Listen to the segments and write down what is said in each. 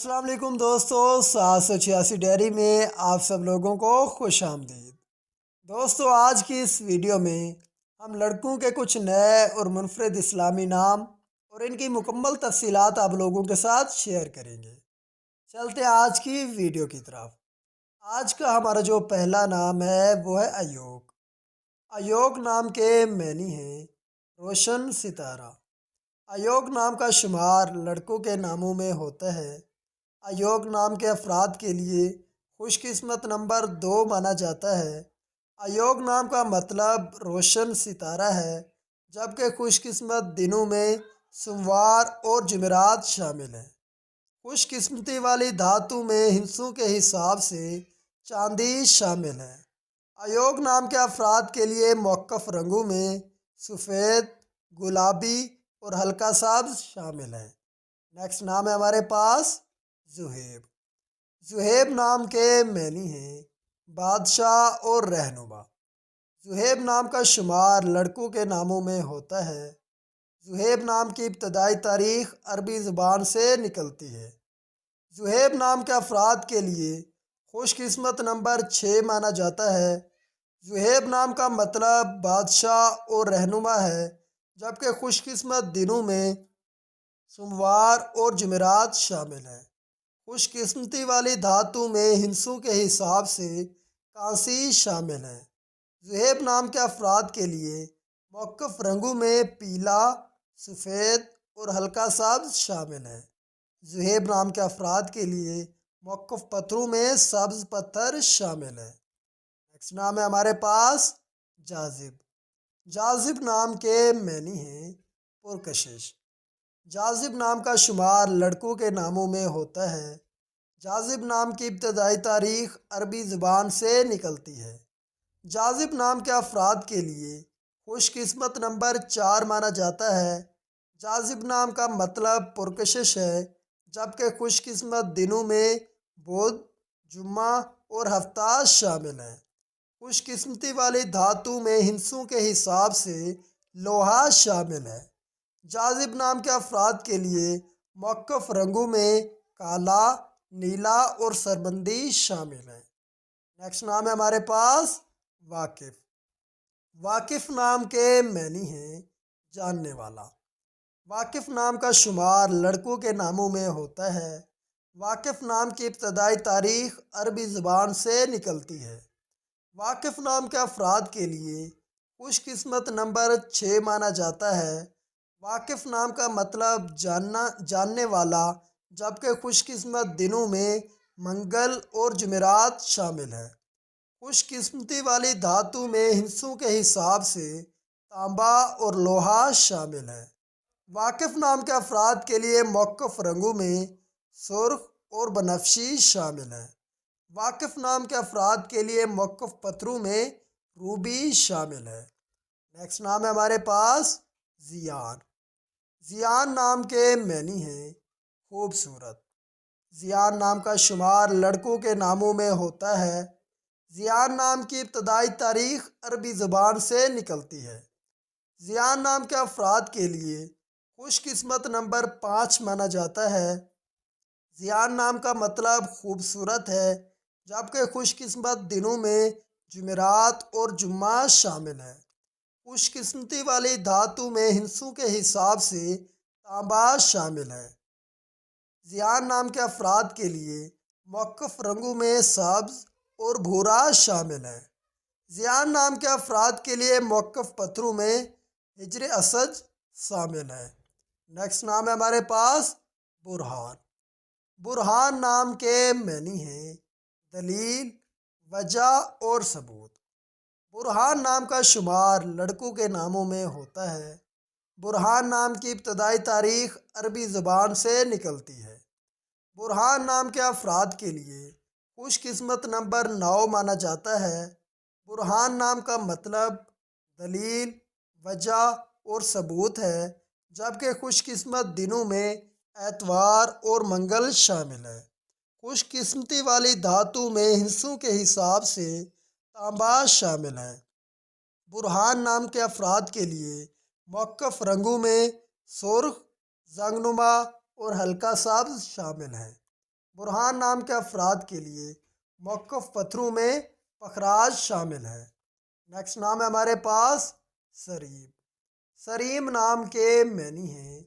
السلام علیکم دوستو، 786 ڈائری میں آپ سب لوگوں کو خوش آمدید۔ دوستو، آج کی اس ویڈیو میں ہم لڑکوں کے کچھ نئے اور منفرد اسلامی نام اور ان کی مکمل تفصیلات آپ لوگوں کے ساتھ شیئر کریں گے۔ چلتے ہیں آج کی ویڈیو کی طرف۔ آج کا ہمارا جو پہلا نام ہے وہ ہے ایوک۔ ایوک نام کے معنی ہیں روشن ستارہ۔ ایوک نام کا شمار لڑکوں کے ناموں میں ہوتا ہے۔ ایوک نام کے افراد کے لیے خوش قسمت نمبر 2 مانا جاتا ہے۔ ایوک نام کا مطلب روشن ستارہ ہے، جبکہ خوش قسمت دنوں میں سوموار اور جمعرات شامل ہیں۔ خوش قسمتی والی دھاتوں میں ہندسوں کے حساب سے چاندی شامل ہے۔ ایوک نام کے افراد کے لیے موقف رنگوں میں سفید، گلابی اور ہلکا سبز شامل ہے۔ نیکسٹ نام ہے ہمارے پاس زہیب۔ زہیب نام کے معنی ہیں بادشاہ اور رہنما۔ زہیب نام کا شمار لڑکوں کے ناموں میں ہوتا ہے۔ زہیب نام کی ابتدائی تاریخ عربی زبان سے نکلتی ہے۔ زہیب نام کے افراد کے لیے خوش قسمت نمبر 6 مانا جاتا ہے۔ زہیب نام کا مطلب بادشاہ اور رہنما ہے، جبکہ خوش قسمت دنوں میں سوموار اور جمعرات شامل ہیں۔ خوش قسمتی والی دھاتوں میں ہندسوں کے حساب سے کانسی شامل ہے۔ زہیب نام کے افراد کے لیے موقف رنگوں میں پیلا، سفید اور ہلکا سبز شامل ہے۔ زہیب نام کے افراد کے لیے موقف پتھروں میں سبز پتھر شامل ہے۔ نیکسٹ نام ہے ہمارے پاس جاذب۔ جاذب نام کے معنی ہیں پرکشش۔ جاذب نام کا شمار لڑکوں کے ناموں میں ہوتا ہے۔ جاذب نام کی ابتدائی تاریخ عربی زبان سے نکلتی ہے۔ جاذب نام کے افراد کے لیے خوش قسمت نمبر 4 مانا جاتا ہے۔ جاذب نام کا مطلب پرکشش ہے، جبکہ خوش قسمت دنوں میں بدھ، جمعہ اور ہفتہ شامل ہیں۔ خوش قسمتی والی دھاتوں میں ہندسوں کے حساب سے لوہا شامل ہے۔ جاذب نام کے افراد کے لیے موقف رنگوں میں کالا، نیلا اور سرمندی شامل ہے۔ نیکسٹ نام ہے ہمارے پاس واقف۔ واقف نام کے معنی ہیں جاننے والا۔ واقف نام کا شمار لڑکوں کے ناموں میں ہوتا ہے۔ واقف نام کی ابتدائی تاریخ عربی زبان سے نکلتی ہے۔ واقف نام کے افراد کے لیے خوش قسمت نمبر 6 مانا جاتا ہے۔ واقف نام کا مطلب جاننے والا، جبکہ خوش قسمت دنوں میں منگل اور جمعرات شامل ہے۔ خوش قسمتی والی دھاتوں میں ہندسوں کے حساب سے تانبا اور لوہا شامل ہے۔ واقف نام کے افراد کے لیے موقف رنگوں میں سرخ اور بنفشی شامل ہے۔ واقف نام کے افراد کے لیے موقف پتھروں میں روبی شامل ہے۔ نیکسٹ نام ہے ہمارے پاس زیان۔ زیان نام کے معنی ہیں خوبصورت۔ زیان نام کا شمار لڑکوں کے ناموں میں ہوتا ہے۔ زیان نام کی ابتدائی تاریخ عربی زبان سے نکلتی ہے۔ زیان نام کے افراد کے لیے خوش قسمت نمبر 5 مانا جاتا ہے۔ زیان نام کا مطلب خوبصورت ہے، جبکہ خوش قسمت دنوں میں جمعرات اور جمعہ شامل ہے۔ خوش قسمتی والی دھاتوں میں ہندسوں کے حساب سے تانبا شامل ہے۔ زیان نام کے افراد کے لیے موقف رنگوں میں سبز اور بھورا شامل ہے۔ زیان نام کے افراد کے لیے موقف پتھروں میں حجر اسد شامل ہے۔ نیکسٹ نام ہے ہمارے پاس برہان۔ برہان نام کے معنی ہیں دلیل، وجہ اور ثبوت۔ برہان نام کا شمار لڑکوں کے ناموں میں ہوتا ہے۔ برہان نام کی ابتدائی تاریخ عربی زبان سے نکلتی ہے۔ برہان نام کے افراد کے لیے خوش قسمت نمبر 9 مانا جاتا ہے۔ برہان نام کا مطلب دلیل، وجہ اور ثبوت ہے، جبکہ خوش قسمت دنوں میں اتوار اور منگل شامل ہے۔ خوش قسمتی والی دھاتوں میں ہندسوں کے حساب سے تانبا شامل ہے۔ برہان نام کے افراد کے لیے موقف رنگوں میں سرخ، زنگنما اور ہلکا سبز شامل ہیں۔ برہان نام کے افراد کے لیے موقف پتھروں میں پخراج شامل ہے۔ نیکسٹ نام ہے ہمارے پاس سریم۔ سریم نام کے معنی ہیں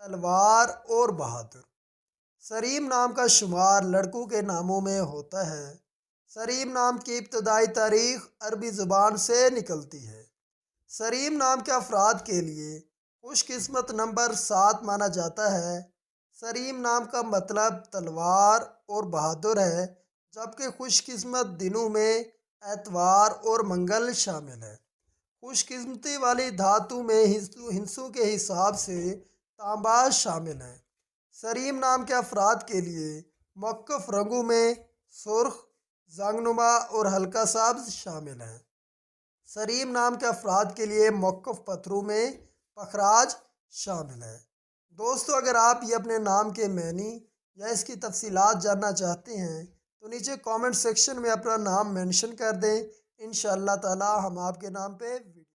تلوار اور بہادر۔ سریم نام کا شمار لڑکوں کے ناموں میں ہوتا ہے۔ سریم نام کی ابتدائی تاریخ عربی زبان سے نکلتی ہے۔ سریم نام کے افراد کے لیے خوش قسمت نمبر 7 مانا جاتا ہے۔ سریم نام کا مطلب تلوار اور بہادر ہے، جبکہ خوش قسمت دنوں میں اتوار اور منگل شامل ہے۔ خوش قسمتی والی دھاتوں میں ہندسوں کے حساب سے تانبا شامل ہے۔ سریم نام کے افراد کے لیے موقف رنگوں میں سرخ، زنگنما اور ہلکا سبز شامل ہیں۔ سریم نام کے افراد کے لیے موقف پتھروں میں پخراج شامل ہے۔ دوستو، اگر آپ یہ اپنے نام کے معنی یا اس کی تفصیلات جاننا چاہتے ہیں تو نیچے کامنٹ سیکشن میں اپنا نام مینشن کر دیں۔ انشاءاللہ تعالی ہم آپ کے نام پہ